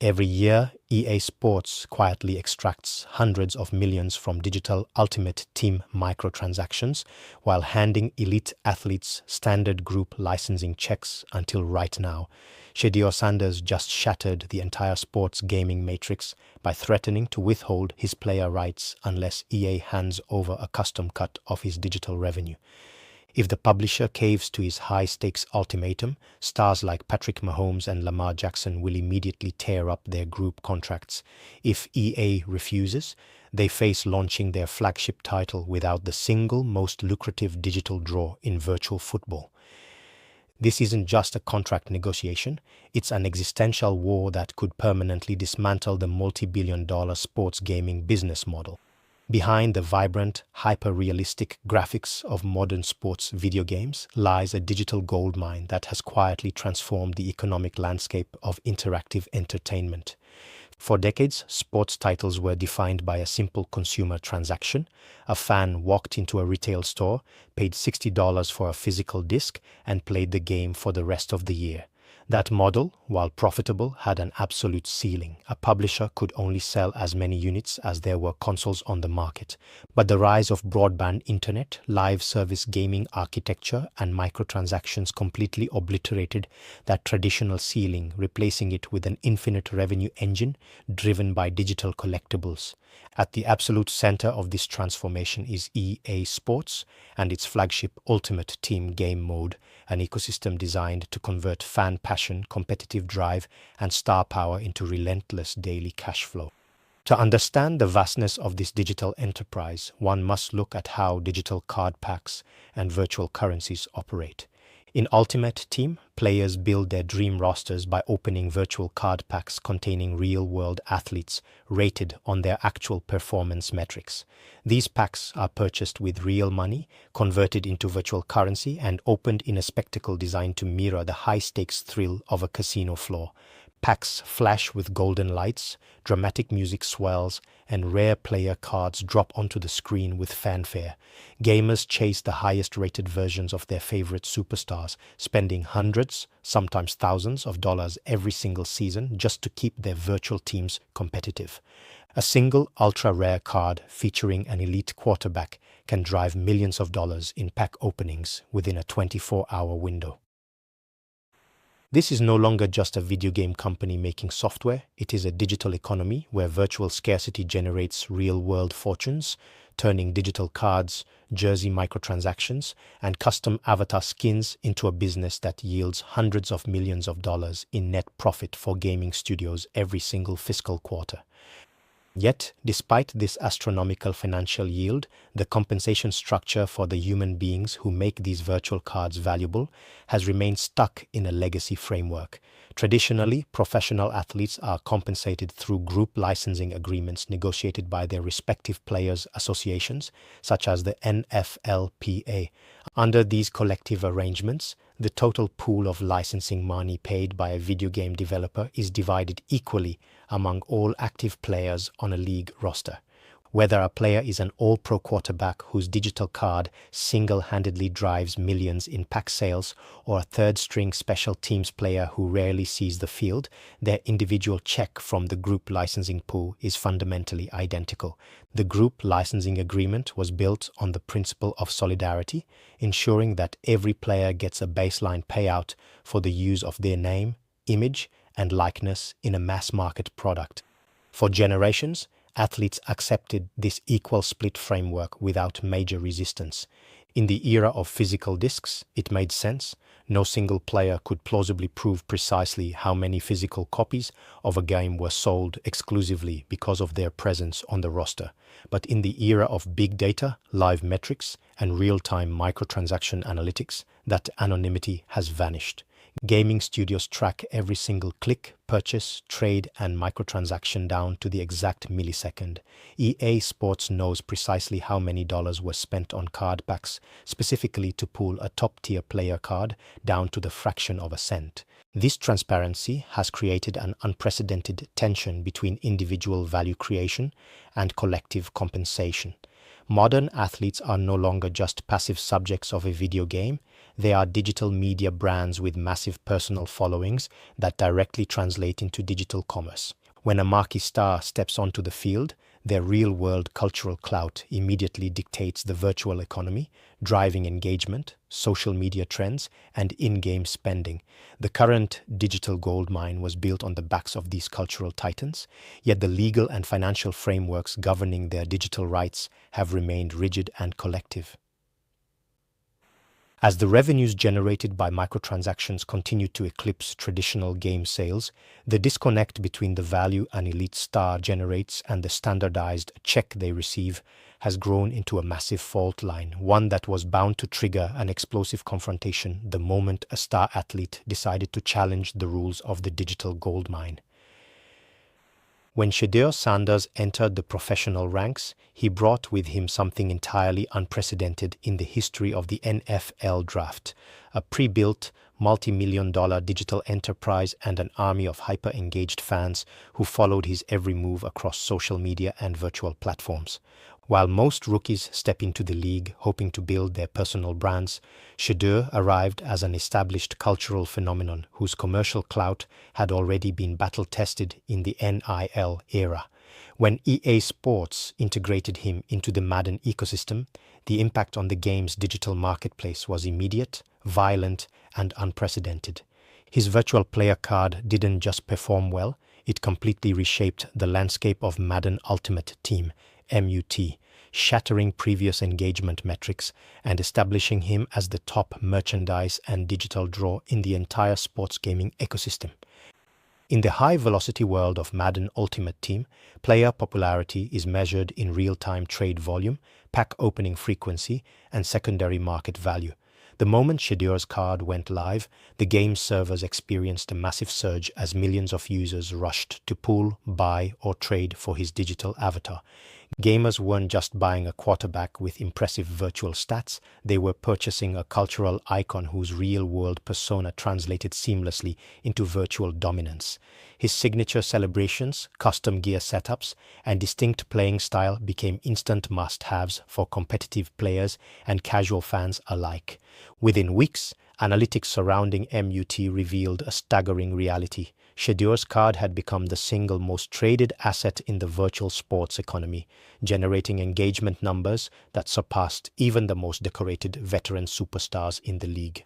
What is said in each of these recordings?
Every year, EA Sports quietly extracts hundreds of millions from digital Ultimate Team microtransactions while handing elite athletes standard group licensing checks until right now. Shedeur just shattered the entire sports gaming matrix by threatening to withhold his player rights unless EA hands over a custom cut of his digital revenue. If the publisher caves to his high-stakes ultimatum, stars like Patrick Mahomes and Lamar Jackson will immediately tear up their group contracts. If EA refuses, they face launching their flagship title without the single most lucrative digital draw in virtual football. This isn't just a contract negotiation, it's an existential war that could permanently dismantle the multi-billion-dollar sports gaming business model. Behind the vibrant, hyper-realistic graphics of modern sports video games lies a digital goldmine that has quietly transformed the economic landscape of interactive entertainment. For decades, sports titles were defined by a simple consumer transaction. A fan walked into a retail store, paid $60 for a physical disc, and played the game for the rest of the year. That model, while profitable, had an absolute ceiling. A publisher could only sell as many units as there were consoles on the market. But the rise of broadband internet, live service gaming architecture, and microtransactions completely obliterated that traditional ceiling, replacing it with an infinite revenue engine driven by digital collectibles. At the absolute center of this transformation is EA Sports and its flagship Ultimate Team game mode, an ecosystem designed to convert fan passion, competitive drive, and star power into relentless daily cash flow. To understand the vastness of this digital enterprise, one must look at how digital card packs and virtual currencies operate. In Ultimate Team, players build their dream rosters by opening virtual card packs containing real-world athletes rated on their actual performance metrics. These packs are purchased with real money, converted into virtual currency, and opened in a spectacle designed to mirror the high-stakes thrill of a casino floor. Packs flash with golden lights, dramatic music swells, and rare player cards drop onto the screen with fanfare. Gamers chase the highest-rated versions of their favorite superstars, spending hundreds, sometimes thousands of dollars every single season just to keep their virtual teams competitive. A single ultra-rare card featuring an elite quarterback can drive millions of dollars in pack openings within a 24-hour window. This is no longer just a video game company making software, it is a digital economy where virtual scarcity generates real-world fortunes, turning digital cards, jersey microtransactions, and custom avatar skins into a business that yields hundreds of millions of dollars in net profit for gaming studios every single fiscal quarter. Yet, despite this astronomical financial yield, the compensation structure for the human beings who make these virtual cards valuable has remained stuck in a legacy framework. Traditionally, professional athletes are compensated through group licensing agreements negotiated by their respective players' associations, such as the NFLPA. Under these collective arrangements, the total pool of licensing money paid by a video game developer is divided equally among all active players on a league roster. Whether a player is an all-pro quarterback whose digital card single-handedly drives millions in pack sales or a third-string special teams player who rarely sees the field, their individual check from the group licensing pool is fundamentally identical. The group licensing agreement was built on the principle of solidarity, ensuring that every player gets a baseline payout for the use of their name, image, and likeness in a mass-market product. For generations, athletes accepted this equal split framework without major resistance. In the era of physical discs, it made sense. No single player could plausibly prove precisely how many physical copies of a game were sold exclusively because of their presence on the roster. But in the era of big data, live metrics, and real-time microtransaction analytics, that anonymity has vanished. Gaming studios track every single click, purchase, trade, and microtransaction down to the exact millisecond. EA Sports knows precisely how many dollars were spent on card packs, specifically to pull a top-tier player card down to the fraction of a cent. This transparency has created an unprecedented tension between individual value creation and collective compensation. Modern athletes are no longer just passive subjects of a video game. They are digital media brands with massive personal followings that directly translate into digital commerce. When a marquee star steps onto the field, their real-world cultural clout immediately dictates the virtual economy, driving engagement, social media trends, and in-game spending. The current digital goldmine was built on the backs of these cultural titans, yet the legal and financial frameworks governing their digital rights have remained rigid and collective. As the revenues generated by microtransactions continue to eclipse traditional game sales, the disconnect between the value an elite star generates and the standardized check they receive has grown into a massive fault line, one that was bound to trigger an explosive confrontation the moment a star athlete decided to challenge the rules of the digital goldmine. When Shedeur Sanders entered the professional ranks, he brought with him something entirely unprecedented in the history of the NFL draft: a pre-built, multi-million-dollar digital enterprise and an army of hyper-engaged fans who followed his every move across social media and virtual platforms. While most rookies step into the league hoping to build their personal brands, Shedeur arrived as an established cultural phenomenon whose commercial clout had already been battle-tested in the NIL era. When EA Sports integrated him into the Madden ecosystem, the impact on the game's digital marketplace was immediate, violent, and unprecedented. His virtual player card didn't just perform well, it completely reshaped the landscape of Madden Ultimate Team, MUT, shattering previous engagement metrics and establishing him as the top merchandise and digital draw in the entire sports gaming ecosystem. In the high-velocity world of Madden Ultimate Team, player popularity is measured in real-time trade volume, pack opening frequency, and secondary market value. The moment Shedeur's card went live, the game's servers experienced a massive surge as millions of users rushed to pool, buy, or trade for his digital avatar. Gamers weren't just buying a quarterback with impressive virtual stats, they were purchasing a cultural icon whose real-world persona translated seamlessly into virtual dominance. His signature celebrations, custom gear setups, and distinct playing style became instant must-haves for competitive players and casual fans alike. Within weeks, analytics surrounding MUT revealed a staggering reality. Shedeur's card had become the single most traded asset in the virtual sports economy, generating engagement numbers that surpassed even the most decorated veteran superstars in the league.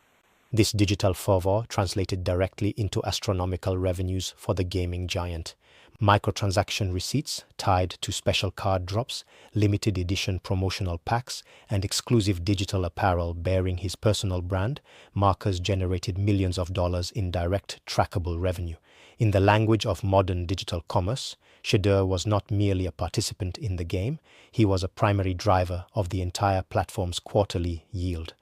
This digital fervor translated directly into astronomical revenues for the gaming giant. Microtransaction receipts tied to special card drops, limited edition promotional packs, and exclusive digital apparel bearing his personal brand, markers generated millions of dollars in direct, trackable revenue. In the language of modern digital commerce, Shedeur was not merely a participant in the game, he was a primary driver of the entire platform's quarterly yield.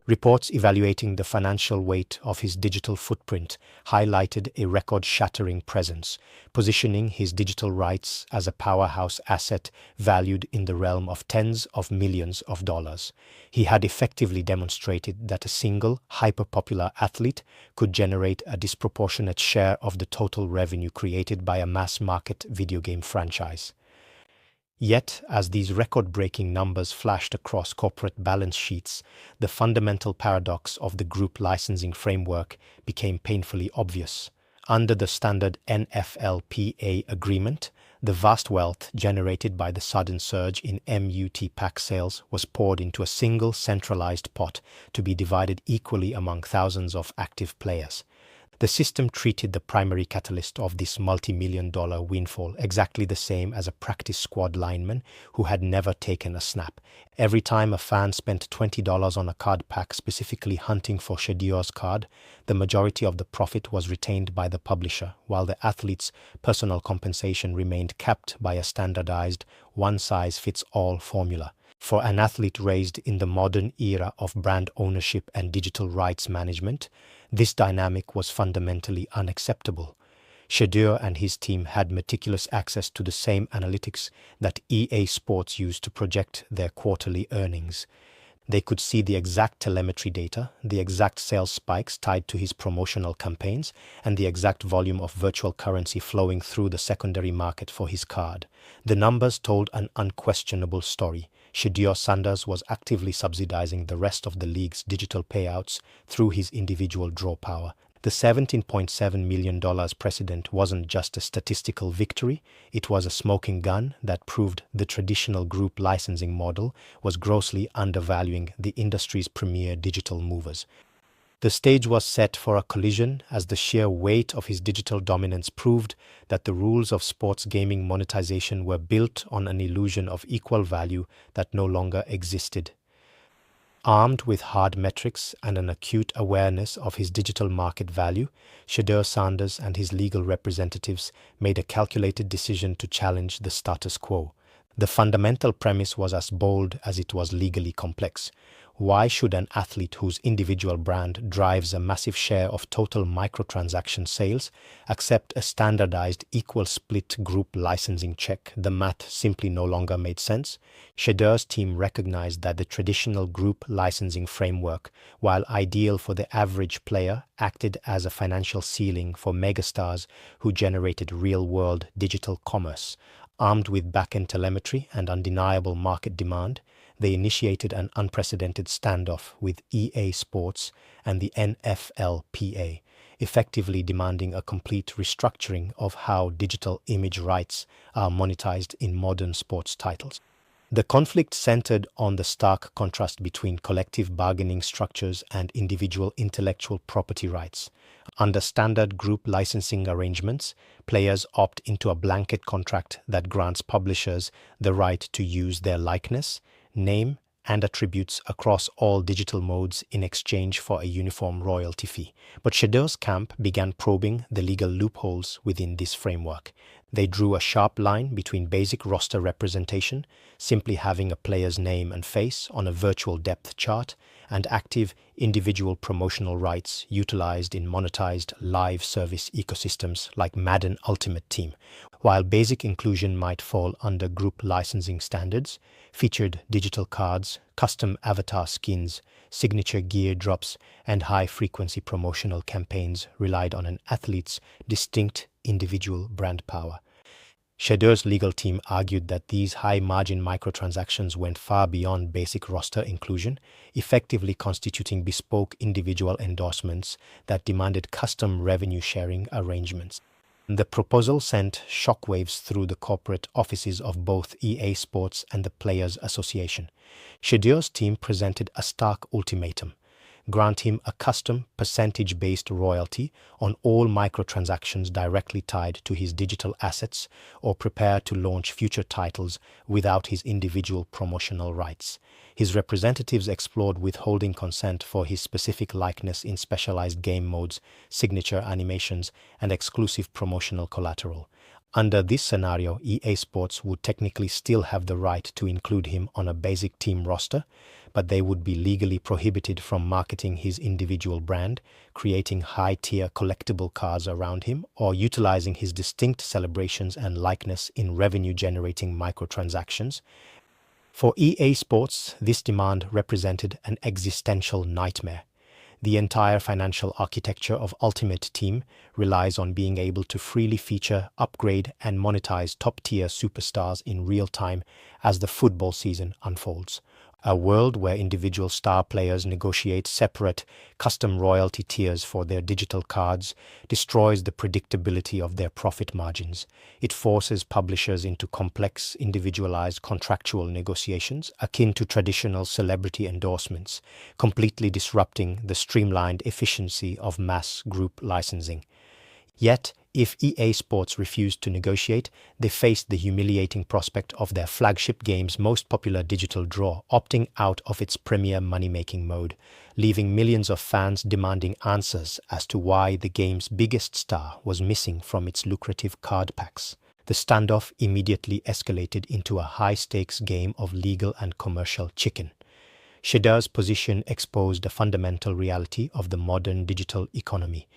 Reports evaluating the financial weight of his digital footprint highlighted a record-shattering presence, positioning his digital rights as a powerhouse asset valued in the realm of tens of millions of dollars. He had effectively demonstrated that a single, hyper-popular athlete could generate a disproportionate share of the total revenue created by a mass-market video game franchise. Yet, as these record-breaking numbers flashed across corporate balance sheets, the fundamental paradox of the group licensing framework became painfully obvious. Under the standard NFLPA agreement, the vast wealth generated by the sudden surge in MUT pack sales was poured into a single centralized pot to be divided equally among thousands of active players. The system treated the primary catalyst of this multi-million-dollar windfall exactly the same as a practice squad lineman who had never taken a snap. Every time a fan spent $20 on a card pack specifically hunting for Shedeur's card, the majority of the profit was retained by the publisher, while the athlete's personal compensation remained capped by a standardized, one-size-fits-all formula. For an athlete raised in the modern era of brand ownership and digital rights management, this dynamic was fundamentally unacceptable. Shedeur and his team had meticulous access to the same analytics that EA Sports used to project their quarterly earnings. They could see the exact telemetry data, the exact sales spikes tied to his promotional campaigns, and the exact volume of virtual currency flowing through the secondary market for his card. The numbers told an unquestionable story. Shedeur Sanders was actively subsidizing the rest of the league's digital payouts through his individual draw power. The $17.7 million precedent wasn't just a statistical victory, it was a smoking gun that proved the traditional group licensing model was grossly undervaluing the industry's premier digital movers. The stage was set for a collision as the sheer weight of his digital dominance proved that the rules of sports gaming monetization were built on an illusion of equal value that no longer existed. Armed with hard metrics and an acute awareness of his digital market value, Shedeur Sanders and his legal representatives made a calculated decision to challenge the status quo. The fundamental premise was as bold as it was legally complex. Why should an athlete whose individual brand drives a massive share of total microtransaction sales accept a standardized equal split group licensing check? The math simply no longer made sense. Shedeur's team recognized that the traditional group licensing framework, while ideal for the average player, acted as a financial ceiling for megastars who generated real-world digital commerce. Armed with back-end telemetry and undeniable market demand, they initiated an unprecedented standoff with EA Sports and the NFLPA, effectively demanding a complete restructuring of how digital image rights are monetized in modern sports titles. The conflict centered on the stark contrast between collective bargaining structures and individual intellectual property rights. Under standard group licensing arrangements, players opt into a blanket contract that grants publishers the right to use their likeness, name, and attributes across all digital modes in exchange for a uniform royalty fee. But Shedeur's camp began probing the legal loopholes within this framework. They drew a sharp line between basic roster representation, simply having a player's name and face on a virtual depth chart, and active individual promotional rights utilized in monetized live service ecosystems like Madden Ultimate Team. While basic inclusion might fall under group licensing standards, featured digital cards, custom avatar skins, signature gear drops, and high-frequency promotional campaigns relied on an athlete's distinct individual brand power. Shedeur's legal team argued that these high-margin microtransactions went far beyond basic roster inclusion, effectively constituting bespoke individual endorsements that demanded custom revenue-sharing arrangements. The proposal sent shockwaves through the corporate offices of both EA Sports and the Players Association. Shedeur's team presented a stark ultimatum: grant him a custom percentage-based royalty on all microtransactions directly tied to his digital assets, or prepare to launch future titles without his individual promotional rights. His representatives explored withholding consent for his specific likeness in specialized game modes, signature animations, and exclusive promotional collateral. Under this scenario, EA Sports would technically still have the right to include him on a basic team roster, but they would be legally prohibited from marketing his individual brand, creating high-tier collectible cards around him, or utilizing his distinct celebrations and likeness in revenue-generating microtransactions. For EA Sports, this demand represented an existential nightmare. The entire financial architecture of Ultimate Team relies on being able to freely feature, upgrade, and monetize top-tier superstars in real time as the football season unfolds. A world where individual star players negotiate separate, custom royalty tiers for their digital cards destroys the predictability of their profit margins. It forces publishers into complex, individualized contractual negotiations akin to traditional celebrity endorsements, completely disrupting the streamlined efficiency of mass group licensing. Yet, if EA Sports refused to negotiate, they faced the humiliating prospect of their flagship game's most popular digital draw opting out of its premier money-making mode, leaving millions of fans demanding answers as to why the game's biggest star was missing from its lucrative card packs. The standoff immediately escalated into a high-stakes game of legal and commercial chicken. Shedeur's position exposed a fundamental reality of the modern digital economy.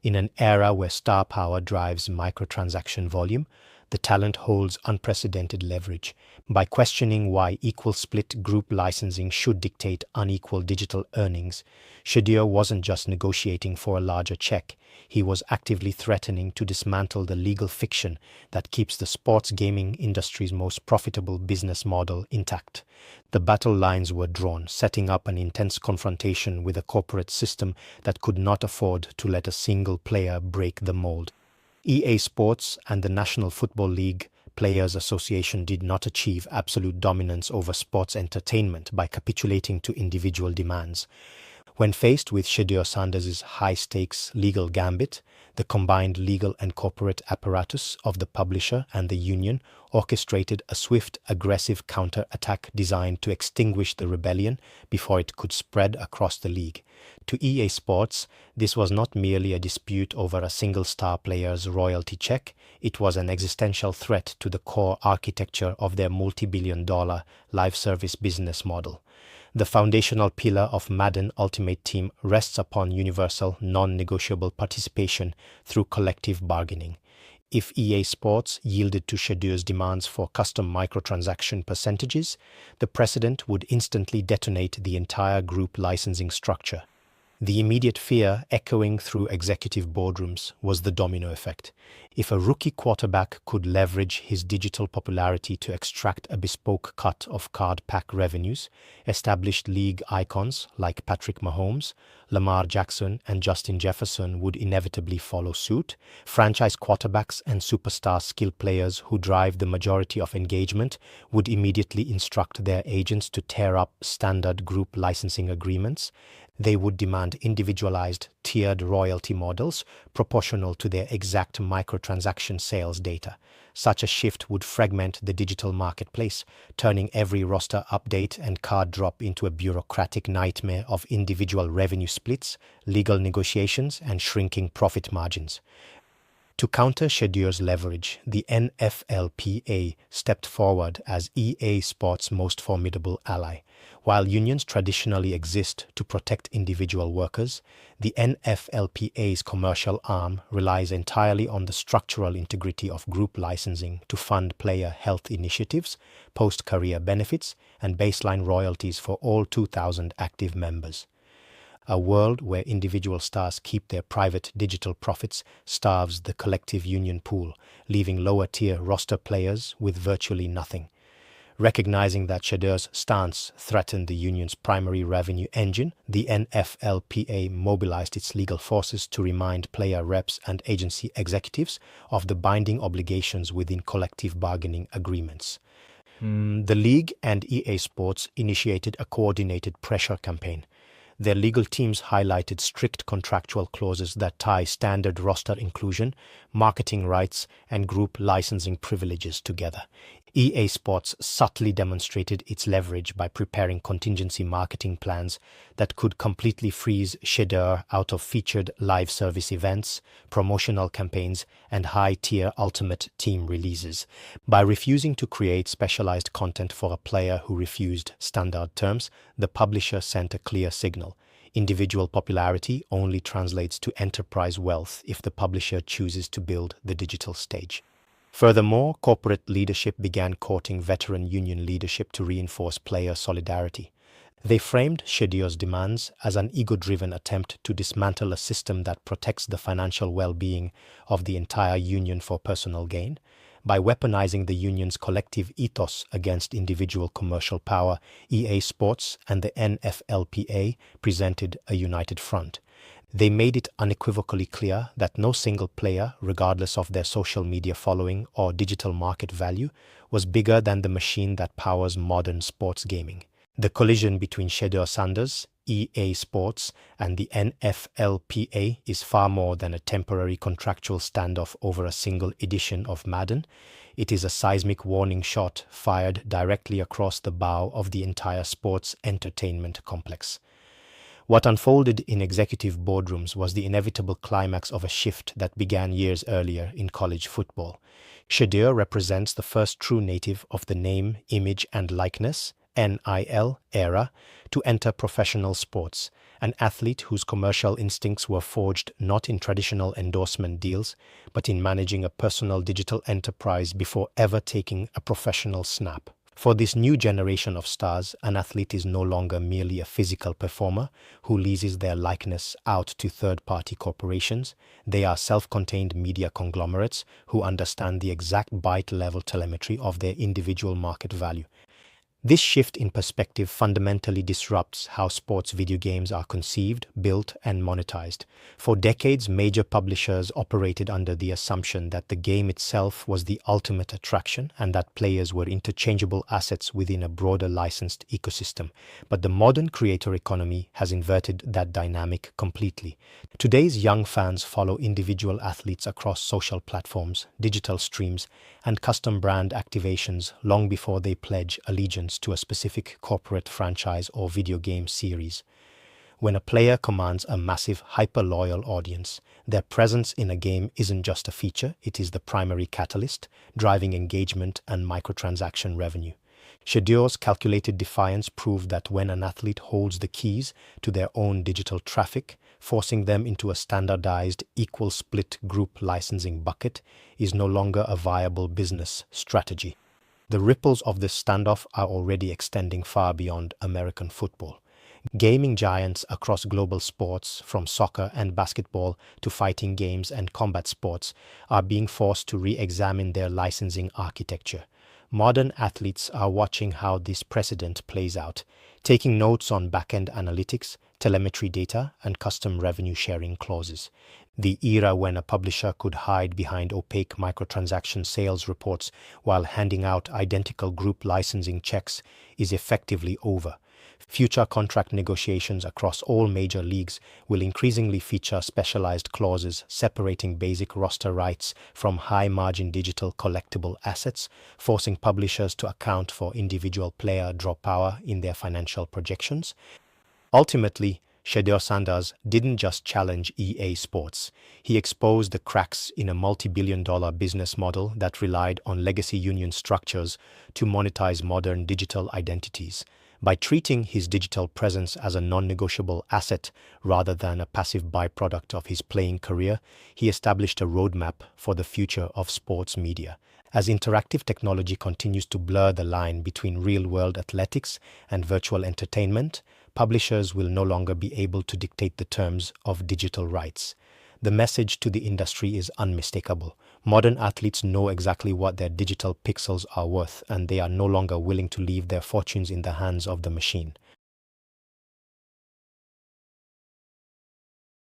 In an era where star power drives microtransaction volume, the talent holds unprecedented leverage. By questioning why equal split group licensing should dictate unequal digital earnings, Shedeur wasn't just negotiating for a larger check, he was actively threatening to dismantle the legal fiction that keeps the sports gaming industry's most profitable business model intact. The battle lines were drawn, setting up an intense confrontation with a corporate system that could not afford to let a single player break the mold. EA Sports and the National Football League Players Association did not achieve absolute dominance over sports entertainment by capitulating to individual demands. When faced with Shedeur Sanders's high-stakes legal gambit, the combined legal and corporate apparatus of the publisher and the union orchestrated a swift, aggressive counter-attack designed to extinguish the rebellion before it could spread across the league. To EA Sports, this was not merely a dispute over a single star player's royalty check, it was an existential threat to the core architecture of their multi-billion-dollar live service business model. The foundational pillar of Madden Ultimate Team rests upon universal, non-negotiable participation through collective bargaining. If EA Sports yielded to Shedeur's demands for custom microtransaction percentages, the precedent would instantly detonate the entire group licensing structure. The immediate fear echoing through executive boardrooms was the domino effect. If a rookie quarterback could leverage his digital popularity to extract a bespoke cut of card pack revenues, established league icons like Patrick Mahomes, Lamar Jackson, and Justin Jefferson would inevitably follow suit. Franchise quarterbacks and superstar skill players who drive the majority of engagement would immediately instruct their agents to tear up standard group licensing agreements. They would demand individualized, tiered royalty models proportional to their exact microtransaction sales data. Such a shift would fragment the digital marketplace, turning every roster update and card drop into a bureaucratic nightmare of individual revenue splits, legal negotiations, and shrinking profit margins. To counter Shedeur's leverage, the NFLPA stepped forward as EA Sports' most formidable ally. While unions traditionally exist to protect individual workers, the NFLPA's commercial arm relies entirely on the structural integrity of group licensing to fund player health initiatives, post-career benefits, and baseline royalties for all 2,000 active members. A world where individual stars keep their private digital profits starves the collective union pool, leaving lower-tier roster players with virtually nothing. Recognizing that Shedeur's stance threatened the union's primary revenue engine, the NFLPA mobilized its legal forces to remind player reps and agency executives of the binding obligations within collective bargaining agreements. The league and EA Sports initiated a coordinated pressure campaign. Their legal teams highlighted strict contractual clauses that tie standard roster inclusion, marketing rights, and group licensing privileges together. EA Sports subtly demonstrated its leverage by preparing contingency marketing plans that could completely freeze Shedeur out of featured live service events, promotional campaigns, and high-tier Ultimate Team releases. By refusing to create specialized content for a player who refused standard terms, the publisher sent a clear signal. Individual popularity only translates to enterprise wealth if the publisher chooses to build the digital stage. Furthermore, corporate leadership began courting veteran union leadership to reinforce player solidarity. They framed Shedeur's demands as an ego-driven attempt to dismantle a system that protects the financial well-being of the entire union for personal gain. By weaponizing the union's collective ethos against individual commercial power, EA Sports and the NFLPA presented a united front. They made it unequivocally clear that no single player, regardless of their social media following or digital market value, was bigger than the machine that powers modern sports gaming. The collision between Shedeur Sanders, EA Sports, and the NFLPA is far more than a temporary contractual standoff over a single edition of Madden. It is a seismic warning shot fired directly across the bow of the entire sports entertainment complex. What unfolded in executive boardrooms was the inevitable climax of a shift that began years earlier in college football. Shedeur represents the first true native of the name, image, and likeness (NIL) era to enter professional sports, an athlete whose commercial instincts were forged not in traditional endorsement deals, but in managing a personal digital enterprise before ever taking a professional snap. For this new generation of stars, an athlete is no longer merely a physical performer who leases their likeness out to third-party corporations. They are self-contained media conglomerates who understand the exact byte-level telemetry of their individual market value. This shift in perspective fundamentally disrupts how sports video games are conceived, built, and monetized. For decades, major publishers operated under the assumption that the game itself was the ultimate attraction and that players were interchangeable assets within a broader licensed ecosystem. But the modern creator economy has inverted that dynamic completely. Today's young fans follow individual athletes across social platforms, digital streams, and custom brand activations long before they pledge allegiance to a specific corporate franchise or video game series. When a player commands a massive, hyper-loyal audience, their presence in a game isn't just a feature, it is the primary catalyst, driving engagement and microtransaction revenue. Shedeur's calculated defiance proved that when an athlete holds the keys to their own digital traffic, forcing them into a standardized, equal split group licensing bucket is no longer a viable business strategy. The ripples of this standoff are already extending far beyond American football. Gaming giants across global sports, from soccer and basketball to fighting games and combat sports, are being forced to re-examine their licensing architecture. Modern athletes are watching how this precedent plays out, taking notes on back-end analytics, telemetry data, and custom revenue sharing clauses. The era when a publisher could hide behind opaque microtransaction sales reports while handing out identical group licensing checks is effectively over. Future contract negotiations across all major leagues will increasingly feature specialized clauses separating basic roster rights from high-margin digital collectible assets, forcing publishers to account for individual player draw power in their financial projections. Ultimately, Shedeur didn't just challenge EA Sports. He exposed the cracks in a multi-billion-dollar business model that relied on legacy union structures to monetize modern digital identities. By treating his digital presence as a non-negotiable asset rather than a passive byproduct of his playing career, he established a roadmap for the future of sports media. As interactive technology continues to blur the line between real-world athletics and virtual entertainment, publishers will no longer be able to dictate the terms of digital rights. The message to the industry is unmistakable. Modern athletes know exactly what their digital pixels are worth, and they are no longer willing to leave their fortunes in the hands of the machine.